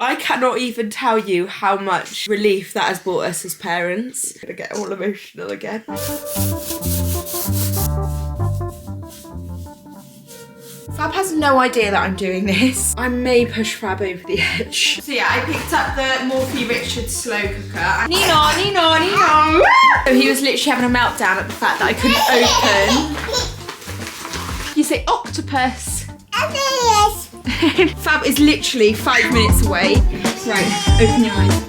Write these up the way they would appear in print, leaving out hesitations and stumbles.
I cannot even tell you how much relief that has brought us as parents. I'm gonna get all emotional again. Fab has no idea that I'm doing this. I may push Fab over the edge. So yeah, I picked up the Morphy Richard slow cooker. Nino. So he was literally having a meltdown at the fact that I couldn't open. You say octopus. Fab is literally 5 minutes away. Right, open your eyes.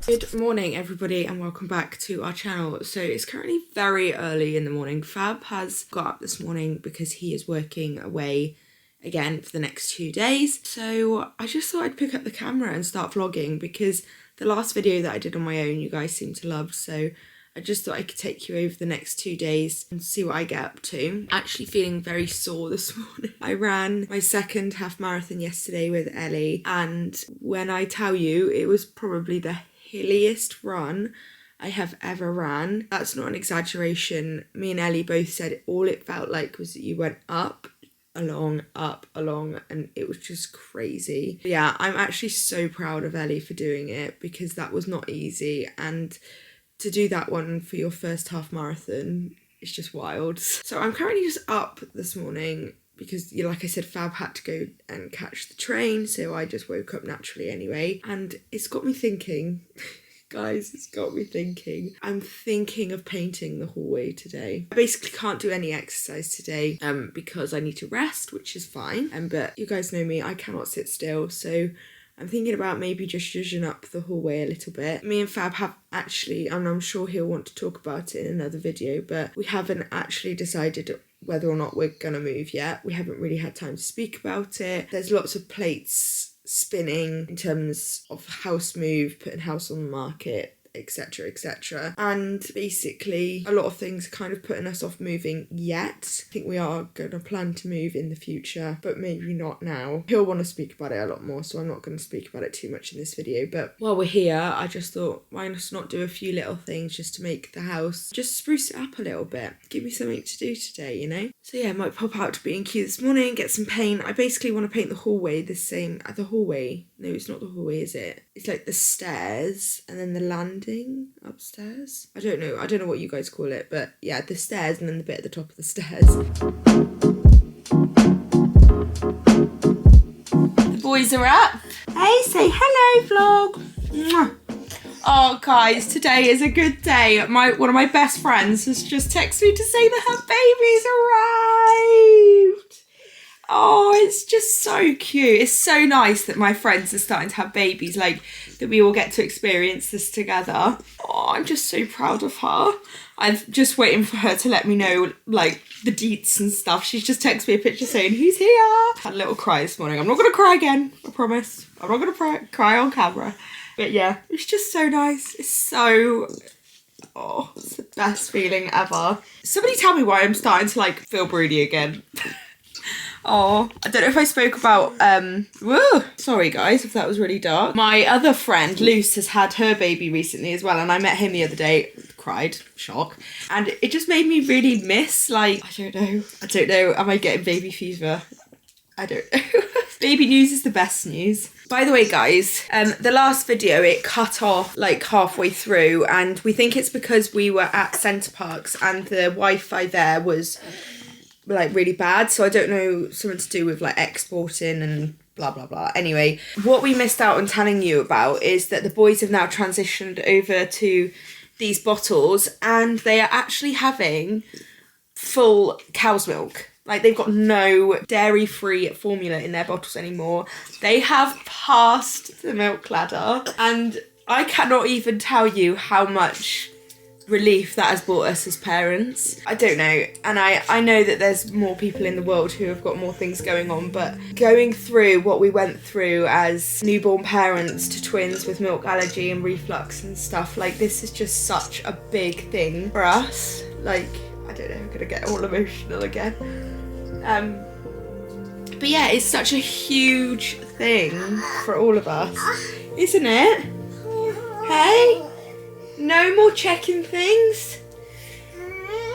Good morning everybody and welcome back to our channel. So it's currently very early in the morning. Fab has got up this morning because he is working away again for the next 2 days. So I just thought I'd pick up the camera and start vlogging because the last video that I did on my own you guys seemed to love, so I just thought I could take you over the next 2 days and see what I get up to. Actually feeling very sore this morning. I ran my second half marathon yesterday with Ellie, and when I tell you, it was probably the hilliest run I have ever ran. That's not an exaggeration. Me and Ellie both said all it felt like was that you went up, along, and it was just crazy. But yeah, I'm actually so proud of Ellie for doing it because that was not easy, and to do that one for your first half marathon is just wild. So I'm currently just up this morning because, like I said, Fab had to go and catch the train, so I just woke up naturally anyway. And it's got me thinking, guys, it's got me thinking. I'm thinking of painting the hallway today. I basically can't do any exercise today because I need to rest, which is fine. But you guys know me, I cannot sit still, so I'm thinking about maybe just zhuzhing up the hallway a little bit. Me and Fab have actually, and I'm sure he'll want to talk about it in another video, but we haven't actually decided whether or not we're gonna move yet. We haven't really had time to speak about it. There's lots of plates spinning in terms of house move, putting house on the market, etc. And basically a lot of things are kind of putting us off moving yet. I think we are going to plan to move in the future, but maybe not now. He'll want to speak about it a lot more, so I'm not going to speak about it too much in this video. But while we're here, I just thought, why not do a few little things just to make the house, just spruce it up a little bit. Give me something to do today, you know? So yeah, I might pop out to B&Q this morning, get some paint. I basically want to paint the hallway the same, the hallway. No, it's not the hallway, is it? It's like the stairs and then the landing upstairs. I don't know what you guys call it, but yeah, the stairs and then the bit at the top of the stairs. The boys are up. Hey, say hello, vlog. Mwah. Oh guys, today is a good day. One of my best friends has just texted me to say that her baby's arrived. Oh, it's just so cute. It's so nice that my friends are starting to have babies, like that we all get to experience this together. Oh, I'm just so proud of her. I'm just waiting for her to let me know, like, the deets and stuff. She's just texted me a picture saying, who's here? Had a little cry this morning. I'm not going to cry again, I promise. I'm not going to cry on camera. But yeah, it's just so nice. It's so... oh, it's the best feeling ever. Somebody tell me why I'm starting to, like, feel broody again. Oh, I don't know if I spoke about, whoa, sorry guys if that was really dark. My other friend, Luce, has had her baby recently as well, and I met him the other day, cried, shock, and it just made me really miss, like, I don't know, am I getting baby fever? I don't know. Baby news is the best news. By the way, guys, the last video, it cut off like halfway through, and we think it's because we were at Centre Parks and the Wi-Fi there was like really bad, so I don't know, something to do with like exporting and blah blah blah. Anyway, what we missed out on telling you about is that the boys have now transitioned over to these bottles and they are actually having full cow's milk. Like, they've got no dairy-free formula in their bottles anymore. They have passed the milk ladder, and I cannot even tell you how much relief that has brought us as parents. I don't know, and I know that there's more people in the world who have got more things going on, but going through what we went through as newborn parents to twins with milk allergy and reflux and stuff, like, this is just such a big thing for us. Like, I don't know, I'm gonna get all emotional again. But yeah, it's such a huge thing for all of us, isn't it? Hey? No more checking things?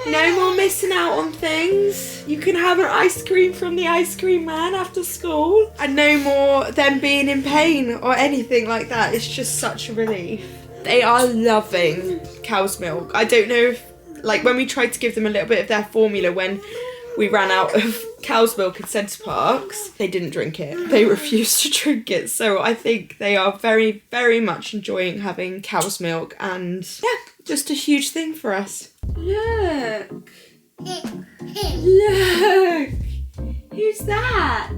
No more missing out on things. You can have an ice cream from the ice cream man after school. And no more them being in pain or anything like that. It's just such a relief. They are loving cow's milk. I don't know if, like, when we tried to give them a little bit of their formula when we ran out of cow's milk in Centre Parks, they didn't drink it. They refused to drink it. So I think they are very, very much enjoying having cow's milk, and yeah, just a huge thing for us. Look. Look. Who's that?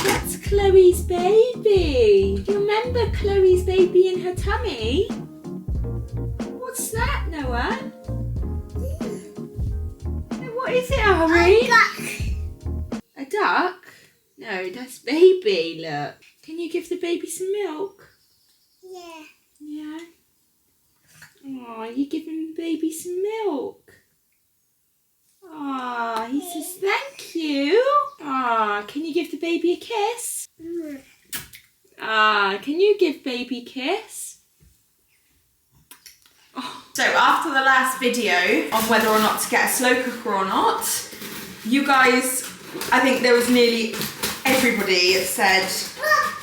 That's Chloe's baby. Do you remember Chloe's baby in her tummy? What's that, Noah? What is it, Ari? A duck. A duck? No, that's baby, look. Can you give the baby some milk? Yeah. Yeah. Aw, you giving baby some milk? Aw, he says thank you. Aw, can you give the baby a kiss? Ah, can you give baby a kiss? Oh. So after the last video on whether or not to get a slow cooker or not, you guys, I think there was nearly everybody said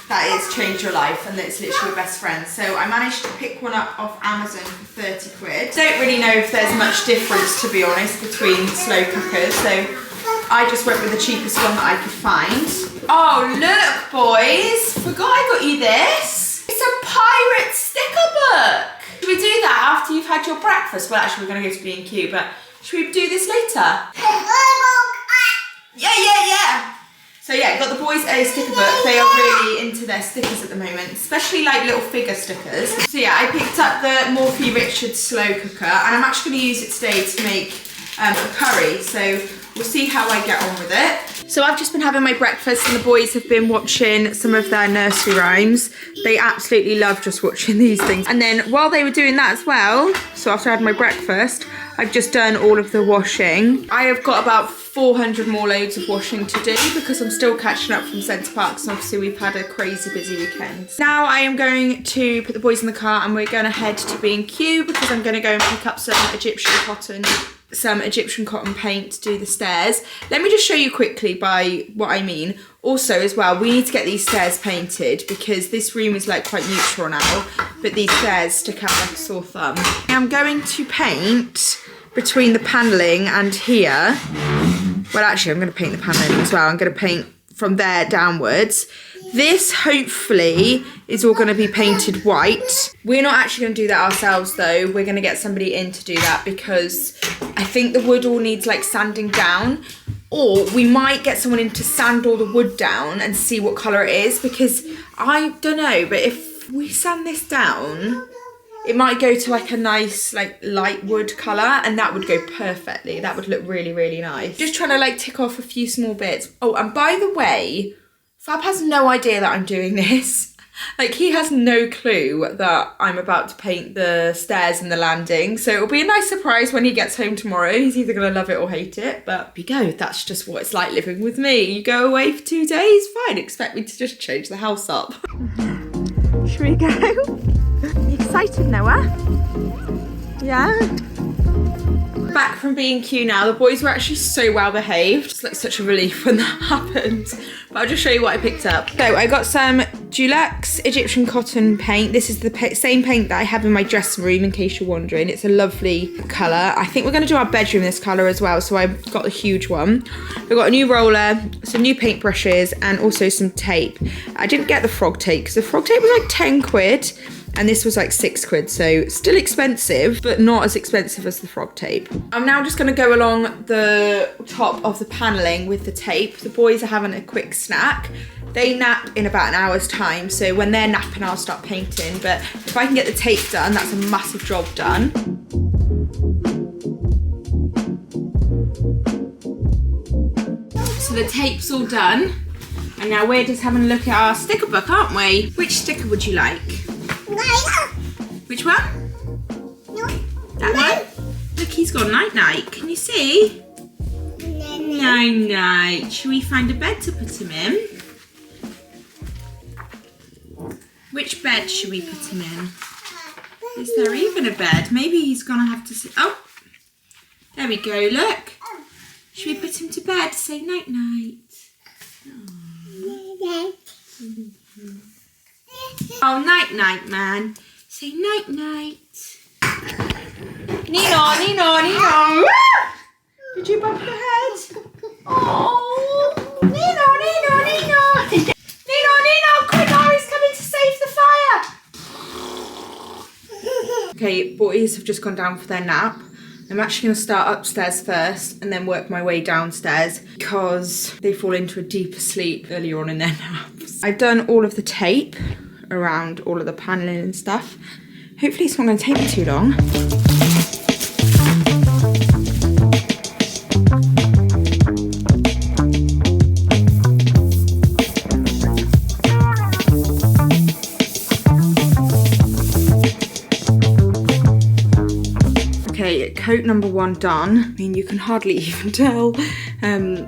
that it's changed your life and that it's literally your best friend. So I managed to pick one up off Amazon for 30 quid. Don't really know if there's much difference, to be honest, between slow cookers. So I just went with the cheapest one that I could find. Oh, look, boys. Forgot I got you this. It's a pirate sticker book. Should we do that after you've had your breakfast? Well, actually, we're going to go to B&Q, but should we do this later? Yeah. So yeah, got the boys a sticker book. They are really into their stickers at the moment, especially like little figure stickers. So yeah, I picked up the Morphy Richards slow cooker, and I'm actually going to use it today to make a curry. So we'll see how I get on with it. So I've just been having my breakfast and the boys have been watching some of their nursery rhymes. They absolutely love just watching these things. And then while they were doing that as well, so after I had my breakfast, I've just done all of the washing. I have got about 400 more loads of washing to do because I'm still catching up from Centre Parks, and obviously we've had a crazy busy weekend. Now I am going to put the boys in the car and we're going to head to B&Q because I'm going to go and pick up some Egyptian cotton paint to do the stairs. Let me just show you quickly by what I mean. Also as well, we need to get these stairs painted because this room is like quite neutral now, but these stairs stick out like a sore thumb. I'm going to paint between the panelling and here. Well, actually, I'm going to paint the panelling as well. I'm going to paint from there downwards. This, hopefully, is all going to be painted white. We're not actually going to do that ourselves, though. We're going to get somebody in to do that because I think the wood all needs, like, sanding down. Or we might get someone in to sand all the wood down and see what colour it is, because I don't know, but if we sand this down, it might go to like a nice like light wood colour, and that would go perfectly. That would look really, really nice. Just trying to like tick off a few small bits. Oh, and by the way, Fab has no idea that I'm doing this. Like, he has no clue that I'm about to paint the stairs and the landing. So it'll be a nice surprise when he gets home tomorrow. He's either going to love it or hate it. But we go. That's just what it's like living with me. You go away for 2 days, fine. Expect me to just change the house up. Should we go? Are you excited, Noah? Yeah? Back from B&Q now. The boys were actually so well behaved. It's like such a relief when that happened. But I'll just show you what I picked up. So I got some Dulux Egyptian cotton paint. This is the same paint that I have in my dressing room, in case you're wondering. It's a lovely colour. I think we're going to do our bedroom this colour as well, so I've got the huge one. We've got a new roller, some new paint brushes, and also some tape. I didn't get the frog tape because the frog tape was like 10 quid. And this was like 6 quid, so still expensive, but not as expensive as the frog tape. I'm now just gonna go along the top of the panelling with the tape. The boys are having a quick snack. They nap in about an hour's time, so when they're napping, I'll start painting. But if I can get the tape done, that's a massive job done. So the tape's all done. And now we're just having a look at our sticker book, aren't we? Which sticker would you like? Which one? That one? Look, he's got night night. Can you see? Night night. Should we find a bed to put him in? Which bed should we put him in? Is there even a bed? Maybe he's gonna have to sit. Oh, There we go, look. Should we put him to bed? Say night-night. Oh, night-night, man. Say night-night. Nino, Nino, Nino. Did you bump your head? Oh, Nino, Nino, Nino. Nino, Nino, quick, Ari's coming to save the fire. Okay, boys have just gone down for their nap. I'm actually going to start upstairs first and then work my way downstairs because they fall into a deeper sleep earlier on in their naps. I've done all of the tape around all of the paneling and stuff. Hopefully it's not going to take me too long. Coat number 1 done. I mean, you can hardly even tell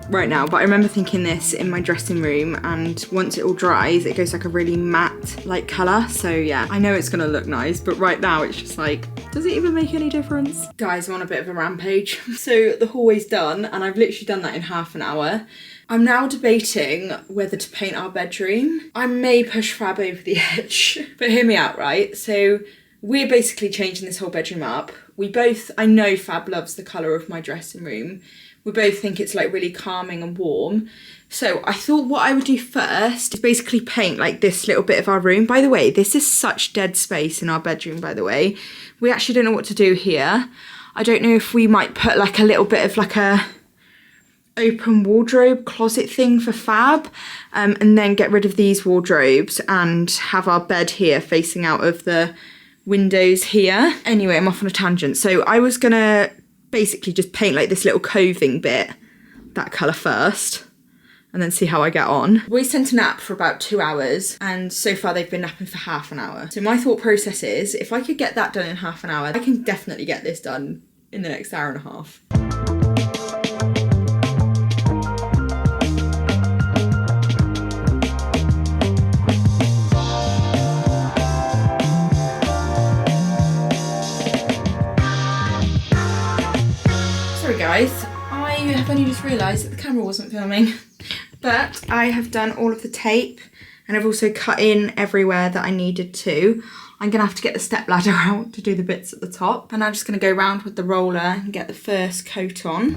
right now, but I remember thinking this in my dressing room, and once it all dries, it goes like a really matte like colour. So yeah, I know it's gonna look nice, but right now it's just like, does it even make any difference? Guys, I'm on a bit of a rampage. So the hallway's done, and I've literally done that in half an hour. I'm now debating whether to paint our bedroom. I may push Fab over the edge, but hear me out, right? So we're basically changing this whole bedroom up. We both, I know Fab loves the colour of my dressing room. We both think it's like really calming and warm. So I thought what I would do first is basically paint like this little bit of our room. By the way, this is such dead space in our bedroom, by the way. We actually don't know what to do here. I don't know if we might put like a little bit of like a open wardrobe closet thing for Fab, and then get rid of these wardrobes and have our bed here facing out of the windows here. Anyway, I'm off on a tangent. So I was gonna basically just paint like this little coving bit, that colour first, and then see how I get on. The boys tend to nap for about 2 hours, and so far they've been napping for half an hour. So my thought process is, if I could get that done in half an hour, I can definitely get this done in the next hour and a half. Guys, I have only just realised that the camera wasn't filming, but I have done all of the tape, and I've also cut in everywhere that I needed to. I'm going to have to get the step ladder out to do the bits at the top, and I'm just going to go around with the roller and get the first coat on.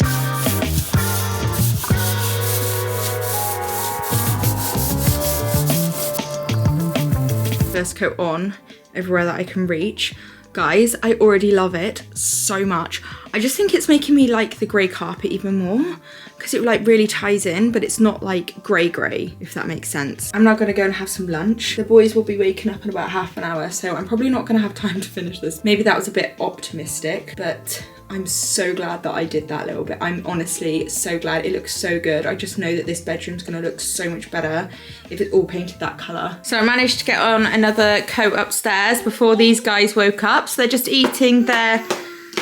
First coat on everywhere that I can reach. Guys, I already love it so much. I just think it's making me like the grey carpet even more, because it like really ties in, but it's not like grey, if that makes sense. I'm now gonna go and have some lunch. The boys will be waking up in about half an hour, so I'm probably not gonna have time to finish this. Maybe that was a bit optimistic, but I'm so glad that I did that little bit. I'm honestly so glad. It looks so good. I just know that this bedroom's gonna look so much better if it's all painted that colour. So I managed to get on another coat upstairs before these guys woke up. So they're just eating their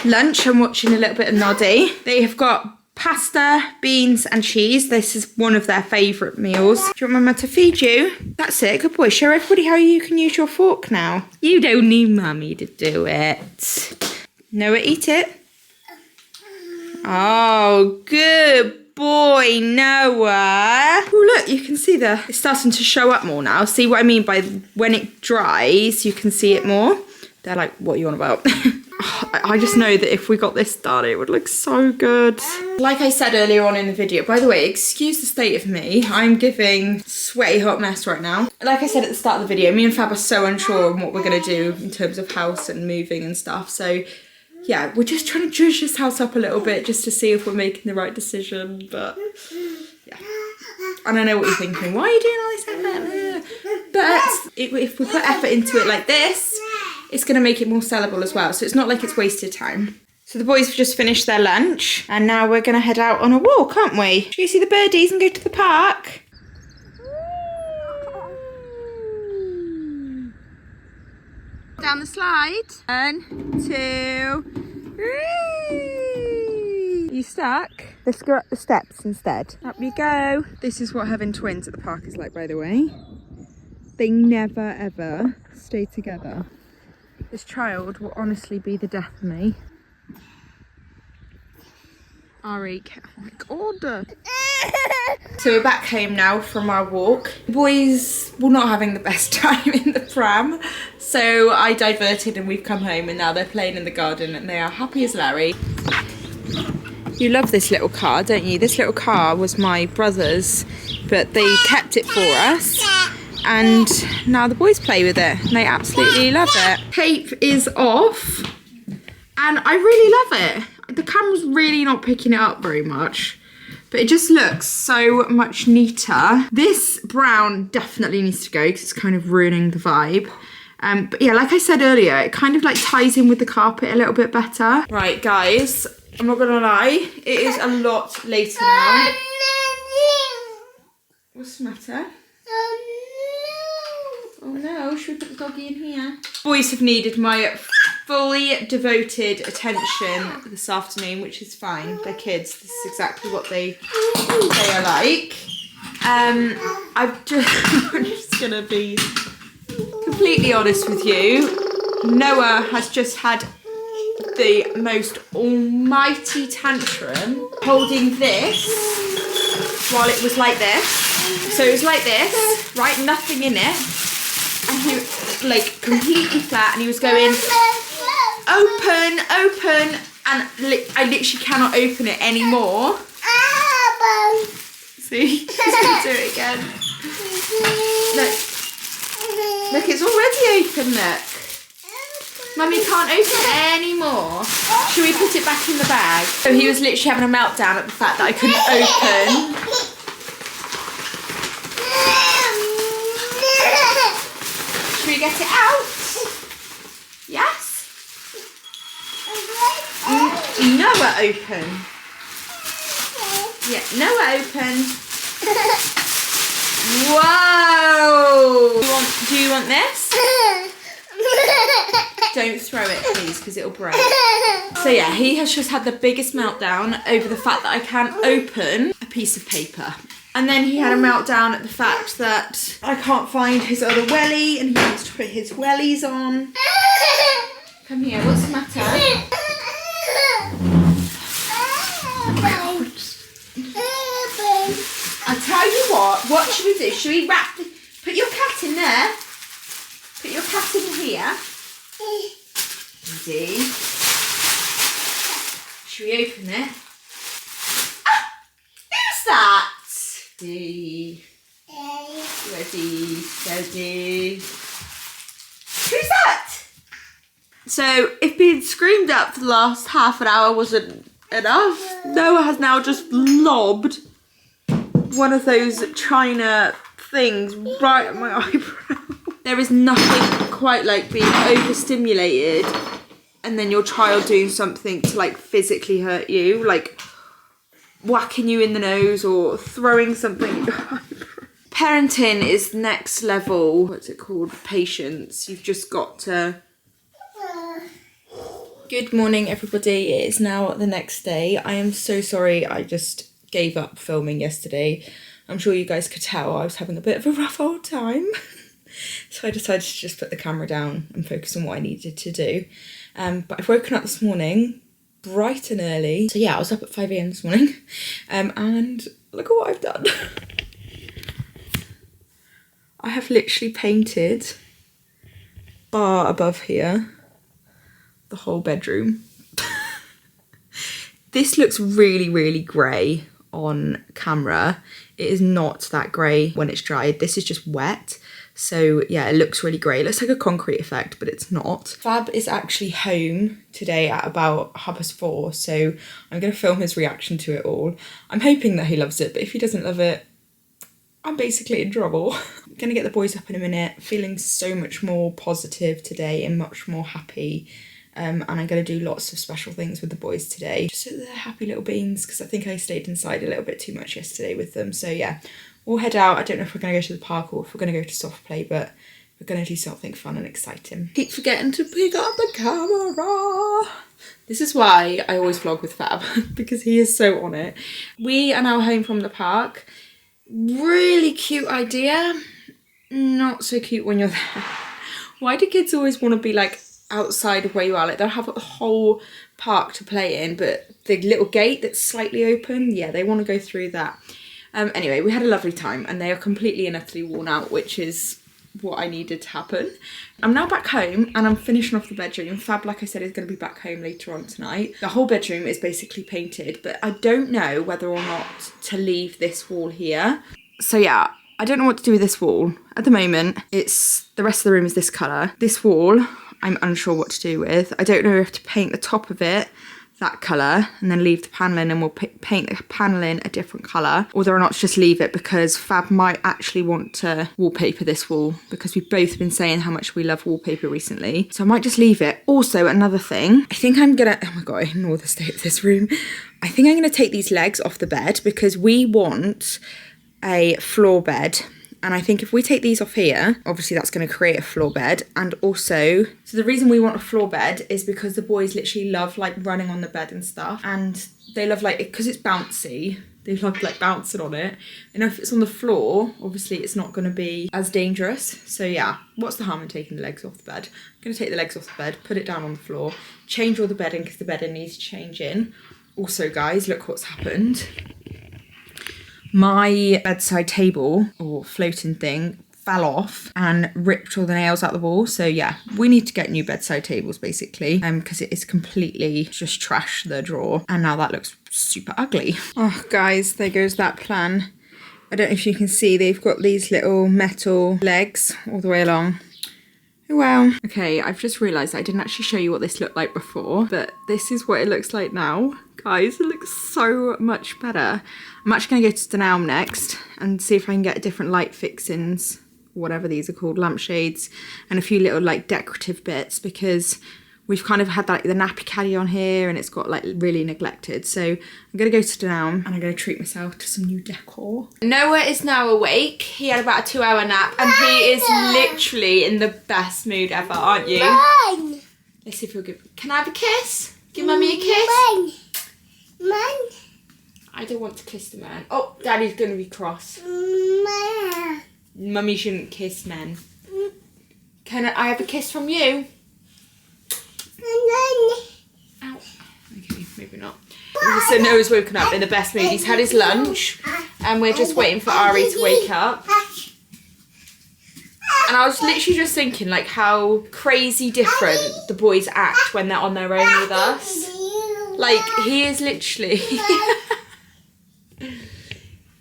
lunch and watching a little bit of Noddy. They have got pasta, beans and cheese. This is one of their favourite meals. Do you want Mama to feed you? That's it, good boy. Show everybody how you can use your fork now. You don't need Mummy to do it. Noah, eat it. Oh, good boy, Noah. Oh, look, you can see it's starting to show up more now. See what I mean by when it dries, you can see it more. They're like, what are you on about? I just know that if we got this done, it would look so good. Like I said earlier on in the video, by the way, excuse the state of me. I'm giving sweaty hot mess right now. Like I said at the start of the video, me and Fab are so unsure on what we're going to do in terms of house and moving and stuff. So yeah, we're just trying to judge this house up a little bit just to see if we're making the right decision, but yeah. And I know what you're thinking, why are you doing all this effort? But if we put effort into it like this, it's going to make it more sellable as well, so it's not like it's wasted time. So the boys have just finished their lunch, and now we're going to head out on a walk, aren't we? Should we see the birdies and go to the park? Down the slide. 1, 2, 3. You stuck? Let's go up the steps instead. Up we go. This is what having twins at the park is like, by the way. They never ever stay together. This child will honestly be the death of me. Ari, oh my god. So we're back home now from our walk. The boys were not having the best time in the pram, so I diverted and we've come home and now they're playing in the garden and they are happy as Larry. You love this little car, don't you? This little car was my brother's, but they kept it for us and now the boys play with it and they absolutely love it. Tape is off and I really love it. The camera's really not picking it up very much, but it just looks so much neater. This brown definitely needs to go because it's kind of ruining the vibe. But yeah, like I said earlier, it kind of like ties in with the carpet a little bit better. Right, guys, I'm not gonna lie, it is a lot later now. What's the matter? Oh no, should we put the doggy in here? Boys have needed my fully devoted attention this afternoon, which is fine. They're kids. This is exactly what they are like. I'm just gonna be completely honest with you. Noah has just had the most almighty tantrum holding this while it was like this. So it was like this, right? Nothing in it. And he was like completely flat and he was going open, open, and I literally cannot open it anymore. See, he's gonna do it again. Look, it's already open, look. Mummy can't open it anymore. Should we put it back in the bag? So he was literally having a meltdown at the fact that I couldn't open. Should we get it out? Yes? Noah open. Yeah, Noah open. Whoa! Do you want this? Don't throw it, please, because it'll break. So yeah, he has just had the biggest meltdown over the fact that I can't open a piece of paper. And then he had a meltdown at the fact that I can't find his other welly and he wants to put his wellies on. Come here, what's the matter? I'll tell you what should we do? Should we put your cat in there? Put your cat in here. Ready? Should we open it? Ah! Who's that? Ready, steady. Who's that? So, if being screamed at for the last half an hour wasn't enough, Noah has now just lobbed one of those china things right at my eyebrow. There is nothing quite like being overstimulated and then your child doing something to like physically hurt you, like whacking you in the nose or throwing something. Parenting is next level, what's it called, patience. You've just got to... Good morning everybody, it is now the next day. I am so sorry I just gave up filming yesterday. I'm sure you guys could tell I was having a bit of a rough old time. So I decided to just put the camera down and focus on what I needed to do. But I've woken up this morning bright and early. So yeah, I was up at 5 AM this morning and look at what I've done. I have literally painted bar above here the whole bedroom. This looks really, really grey on camera. It is not that grey when it's dried. This is just wet. So yeah, it looks really grey. It looks like a concrete effect, but it's not. Fab is actually home today at about 4:30, so I'm going to film his reaction to it all. I'm hoping that he loves it, but if he doesn't love it, I'm basically in trouble. I'm going to get the boys up in a minute, feeling so much more positive today and much more happy. And I'm going to do lots of special things with the boys today, just so that they're happy little beans, because I think I stayed inside a little bit too much yesterday with them. So yeah, we'll head out. I don't know if we're going to go to the park or if we're going to go to soft play, but we're going to do something fun and exciting. Keep forgetting to pick up the camera. This is why I always vlog with Fab, because he is so on it. We are now home from the park. Really cute idea. Not so cute when you're there. Why do kids always want to be like outside of where you are? Like they'll have a whole park to play in, but the little gate that's slightly open, yeah, they want to go through that. Anyway, we had a lovely time and they are completely and utterly worn out, which is what I needed to happen. I'm now back home and I'm finishing off the bedroom. Fab, like I said, is going to be back home later on tonight. The whole bedroom is basically painted, but I don't know whether or not to leave this wall here. So yeah, I don't know what to do with this wall. At the moment, the rest of the room is this colour. This wall, I'm unsure what to do with. I don't know if to paint the top of it that colour and then leave the panelling, and we'll paint the panelling a different colour, or whether or not to just leave it, because Fab might actually want to wallpaper this wall, because we've both been saying how much we love wallpaper recently. So I might just leave it. Also, another thing, I think I'm gonna, oh my god, I ignore the state of this room. I think I'm gonna take these legs off the bed because we want a floor bed. And I think if we take these off here, obviously that's going to create a floor bed. And also, so the reason we want a floor bed is because the boys literally love like running on the bed and stuff. And they love like, because it's bouncy, they love like bouncing on it. And if it's on the floor, obviously it's not going to be as dangerous. So yeah, what's the harm in taking the legs off the bed? I'm going to take the legs off the bed, put it down on the floor, change all the bedding because the bedding needs changing. Also guys, look what's happened. My bedside table or floating thing fell off and ripped all the nails out the wall. So yeah, we need to get new bedside tables basically, because it is completely just trashed the drawer and now that looks super ugly. Oh guys, there goes that plan. I don't know if you can see, they've got these little metal legs all the way along. Oh well. Okay, I've just realised I didn't actually show you what this looked like before, but this is what it looks like now. Guys, it looks so much better. I'm actually going to go to Dunelm next and see if I can get different light fixings, whatever these are called, lampshades, and a few little like decorative bits, because we've kind of had like the nappy caddy on here and it's got like really neglected. So I'm going to go to Dunelm and I'm going to treat myself to some new decor. Noah is now awake. He had about a 2-hour nap and he is literally in the best mood ever, aren't you? Mine. Let's see if he'll give... Can I have a kiss? Give Mummy a kiss? Mine. I don't want to kiss the man. Oh, Daddy's going to be cross. Mine. Mummy shouldn't kiss men. Can I have a kiss from you? Ow. Okay, maybe not. So Noah's woken up in the best mood. He's had his lunch and we're just waiting for Ari to wake up. And I was literally just thinking like how crazy different the boys act when they're on their own with us. Like he is literally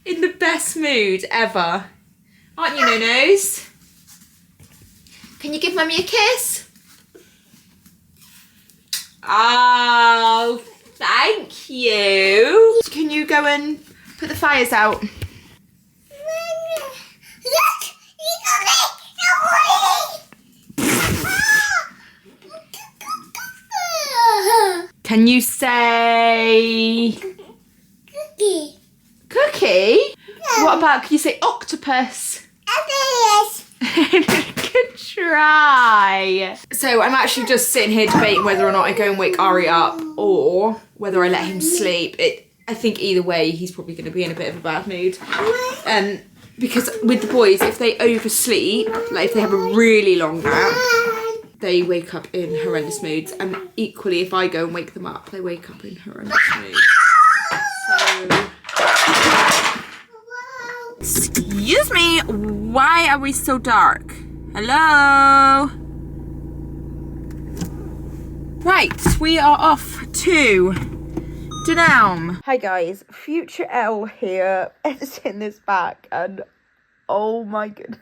in the best mood ever. Aren't you, No-Nose? Can you give Mummy a kiss? Oh, thank you. Can you go and put the fires out? Can you say... Cookie. Cookie? What about, can you say octopus? Good try. So I'm actually just sitting here debating whether or not I go and wake Ari up or whether I let him sleep. I think either way he's probably going to be in a bit of a bad mood. Because with the boys, if they oversleep, like if they have a really long nap, they wake up in horrendous moods. And equally, if I go and wake them up, they wake up in horrendous moods. So... Excuse me, why are we so dark? Hello? Right, we are off to Dunelm. Hi guys, future Elle here, editing this back, and oh my goodness.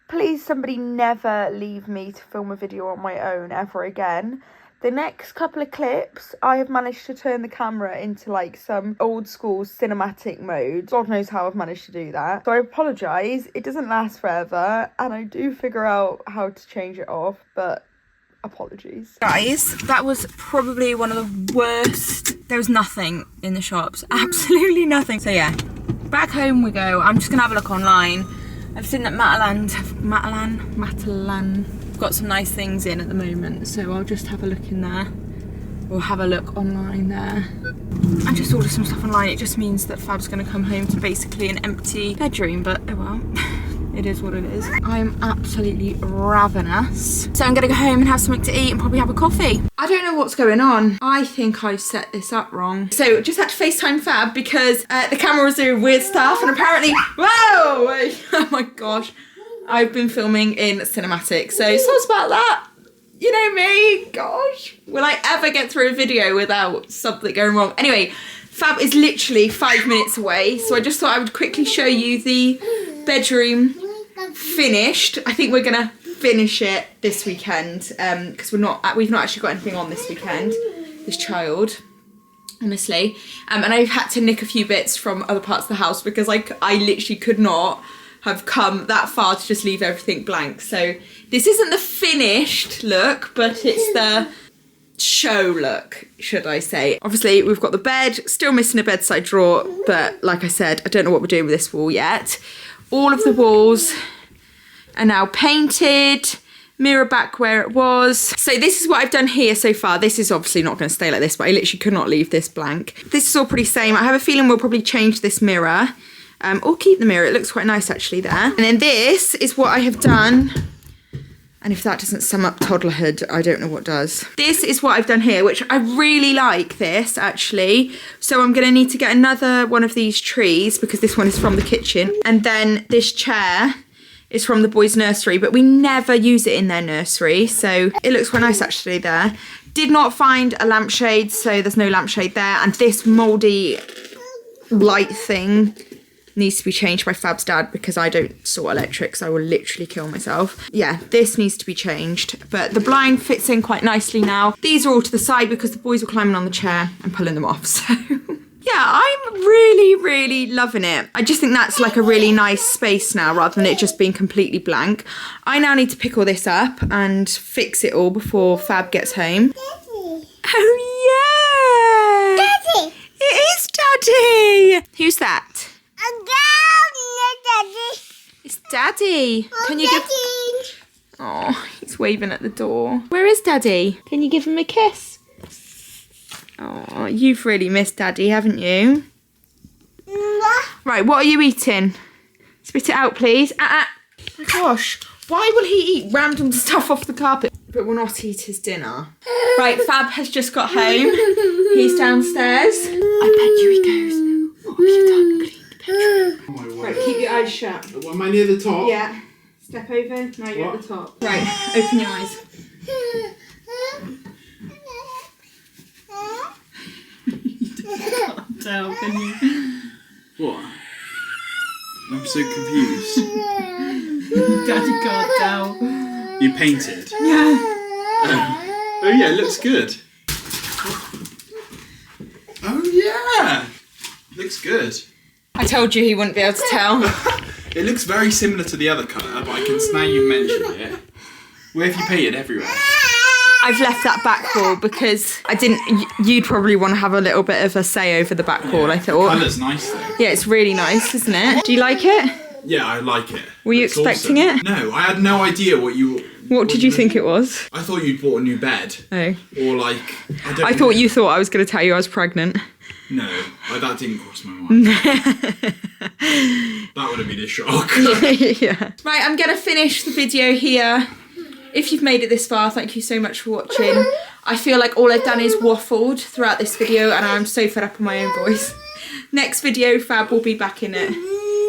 Please somebody never leave me to film a video on my own ever again. The next couple of clips, I have managed to turn the camera into like some old school cinematic mode. God knows how I've managed to do that. So I apologise, it doesn't last forever, and I do figure out how to change it off, but apologies. Guys, that was probably one of the worst. There was nothing in the shops, absolutely nothing. So yeah, back home we go. I'm just gonna have a look online. I've seen that Matalan got some nice things in at the moment, so I'll just have a look in there, or have a look online there. I just ordered some stuff online. It just means that Fab's going to come home to basically an empty bedroom, but oh well. It is what it is. I'm absolutely ravenous. So I'm gonna go home and have something to eat and probably have a coffee. I don't know what's going on. I think I've set this up wrong. So just had to FaceTime Fab because the camera was doing weird stuff and apparently, whoa, oh my gosh. I've been filming in cinematic, so sorry about that. You know me, gosh. Will I ever get through a video without something going wrong? Anyway, Fab is literally 5 minutes away, so I just thought I would quickly show you the bedroom finished. I think we're gonna finish it this weekend because we've not actually got anything on this weekend. This child, honestly, and I've had to nick a few bits from other parts of the house because I literally could not have come that far to just leave everything blank. So this isn't the finished look, but it's the show look, should I say. Obviously we've got the bed, still missing a bedside drawer, but like I said, I don't know what we're doing with this wall yet. All of the walls are now painted, mirror back where it was. So this is what I've done here so far. This is obviously not going to stay like this, but I literally could not leave this blank. This is all pretty same. I have a feeling we'll probably change this mirror. Or keep the mirror, it looks quite nice actually there. And then this is what I have done. And if that doesn't sum up toddlerhood, I don't know what does. This is what I've done here, which I really like this actually. So I'm gonna need to get another one of these trees because this one is from the kitchen. And then this chair is from the boys' nursery, but we never use it in their nursery. So it looks quite nice actually there. Did not find a lampshade, so there's no lampshade there. And this mouldy light thing needs to be changed by Fab's dad because I don't sort electrics. I will literally kill myself. Yeah, this needs to be changed, but the blind fits in quite nicely now. These are all to the side because the boys were climbing on the chair and pulling them off. So yeah, I'm really loving it. I just think that's like a really nice space now rather than it just being completely blank. I now need to pick all this up and fix it all before Fab gets home. Daddy. Oh yeah! Daddy. It is Daddy! Who's that? Daddy. It's Daddy. Can you give... Oh, he's waving at the door. Where is Daddy? Can you give him a kiss? Oh, you've really missed Daddy, haven't you? Right, what are you eating? Spit it out, please. Oh my gosh, why will he eat random stuff off the carpet but will not eat his dinner? Right, Fab has just got home. He's downstairs. I bet you he goes, what have you done? Clean the bedroom. Oh my word. Right, keep your eyes shut. What, am I near the top? Yeah. Step over. Now you're at the top. Right, open your eyes. You can't tell, can you? What? I'm so confused. Daddy can't tell. You painted? Yeah. Oh yeah, it looks good. Oh yeah! Looks good. I told you he wouldn't be able to tell. It looks very similar to the other colour, but I can now you mentioned it. Where have you painted? Everywhere? I've left that back wall because I didn't. You'd probably want to have a little bit of a say over the back wall. I thought. The colour's nice though. Yeah, it's really nice, isn't it? Do you like it? Yeah, I like it. Were you It's expecting awesome. it? No, I had no idea what you. What did you think it was? I thought you'd bought a new bed. Oh. Or like. I thought you thought I was going to tell you I was pregnant. No, that didn't cross my mind. That would have been a shock. Yeah. Right, I'm going to finish the video here. If you've made it this far, thank you so much for watching. I feel like all I've done is waffled throughout this video and I'm so fed up with my own voice. Next video, Fab will be back in it.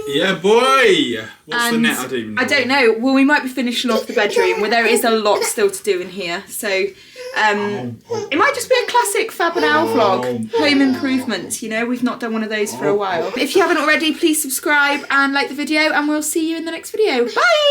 Yeah, boy! What's the net? I don't even know. I don't know. Well, we might be finishing off the bedroom where there is a lot still to do in here. So it might just be a classic Fab and Owl vlog. Home improvements, you know, we've not done one of those for a while. If you haven't already, please subscribe and like the video and we'll see you in the next video. Bye!